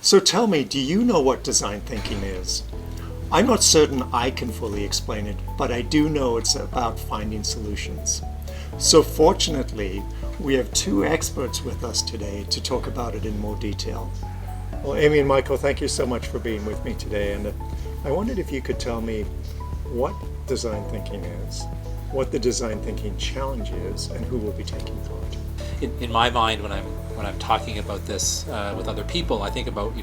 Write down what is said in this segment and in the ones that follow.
So tell me, do you know what design thinking is? I'm not certain I can fully explain it, but I do know it's about finding solutions. So fortunately, we have two experts with us today to talk about it in more detail. Well, Amy and Michael, thank you so much for being with me today. And I wondered if you could tell me what design thinking is, what the design thinking challenge is, and who will be taking part. In my mind, when I'm talking about this with other people, I think about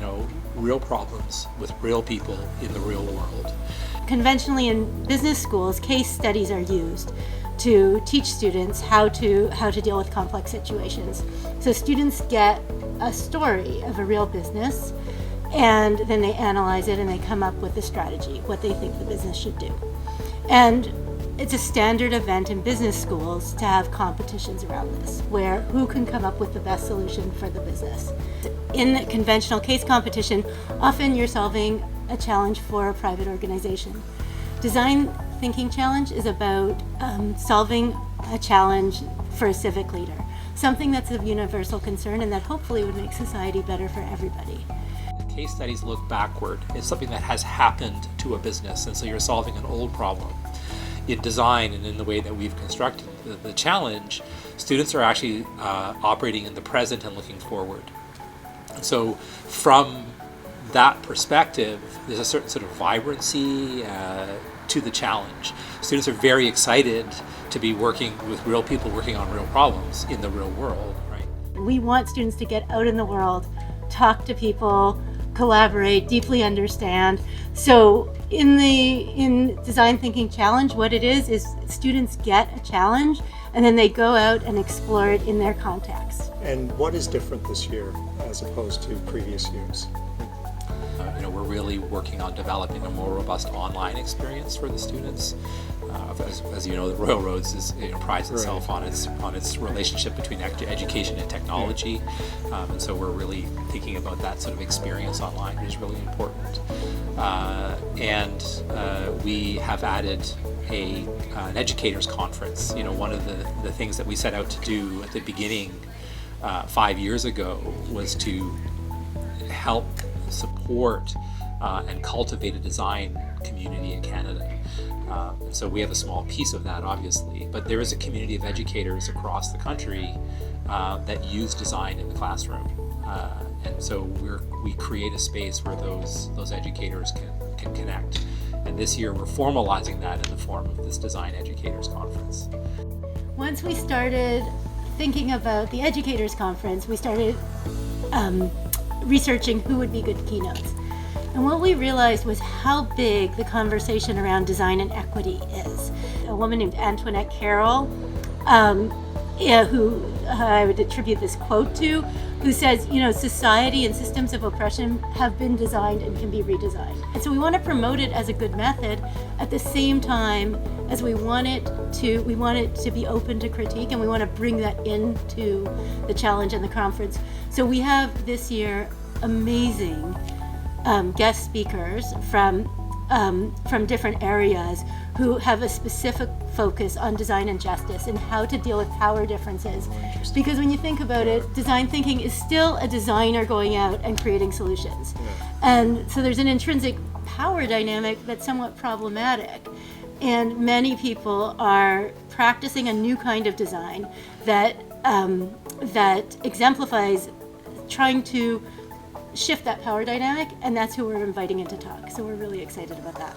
real problems with real people in the real world. Conventionally in business schools, case studies are used to teach students how to deal with complex situations. So students get a story of a real business, and then they analyze it and they come up with a strategy, what they think the business should do. And it's a standard event in business schools to have competitions around this, where who can come up with the best solution for the business. In a conventional case competition, often you're solving a challenge for a private organization. Design thinking challenge is about solving a challenge for a civic leader, something that's of universal concern and that hopefully would make society better for everybody. Case studies look backward. It's something that has happened to a business, and so you're solving an old problem. In design and in the way that we've constructed the challenge, students are actually operating in the present and looking forward. And so from that perspective, there's a certain sort of vibrancy to the challenge. Students are very excited to be working with real people, working on real problems in the real world, right? We want students to get out in the world, talk to people, collaborate, deeply understand. So in Design Thinking Challenge, what it is students get a challenge and then they go out and explore it in their context. And what is different this year as opposed to previous years? We're really working on developing a more robust online experience for the students. As you know, the Royal Roads prides itself on its relationship between education and technology, and so we're really thinking about that sort of experience online, which is really important. And we have added an educators conference. One of the things that we set out to do at the beginning 5 years ago was to help support and cultivate a design community in Canada. And so we have a small piece of that, obviously, but there is a community of educators across the country that use design in the classroom. And so we create a space where those educators can connect. And this year we're formalizing that in the form of this Design Educators Conference. Once we started thinking about the Educators Conference, we started researching who would be good keynotes. And what we realized was how big the conversation around design and equity is. A woman named Antoinette Carroll, who I would attribute this quote to, who says, society and systems of oppression have been designed and can be redesigned. And so we want to promote it as a good method at the same time as we want it to be open to critique, and we want to bring that into the challenge and the conference. So we have this year amazing guest speakers from different areas who have a specific focus on design and justice and how to deal with power differences. Because when you think about it, design thinking is still a designer going out and creating solutions. And so there's an intrinsic power dynamic that's somewhat problematic. And many people are practicing a new kind of design that exemplifies trying to shift that power dynamic, and that's who we're inviting in to talk. So we're really excited about that.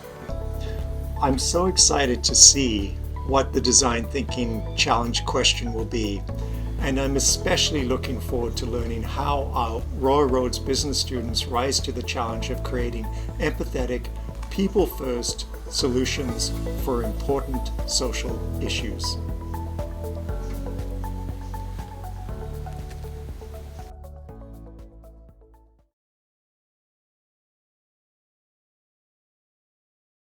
I'm so excited to see what the Design Thinking Challenge question will be. And I'm especially looking forward to learning how our Royal Roads business students rise to the challenge of creating empathetic, people-first solutions for important social issues.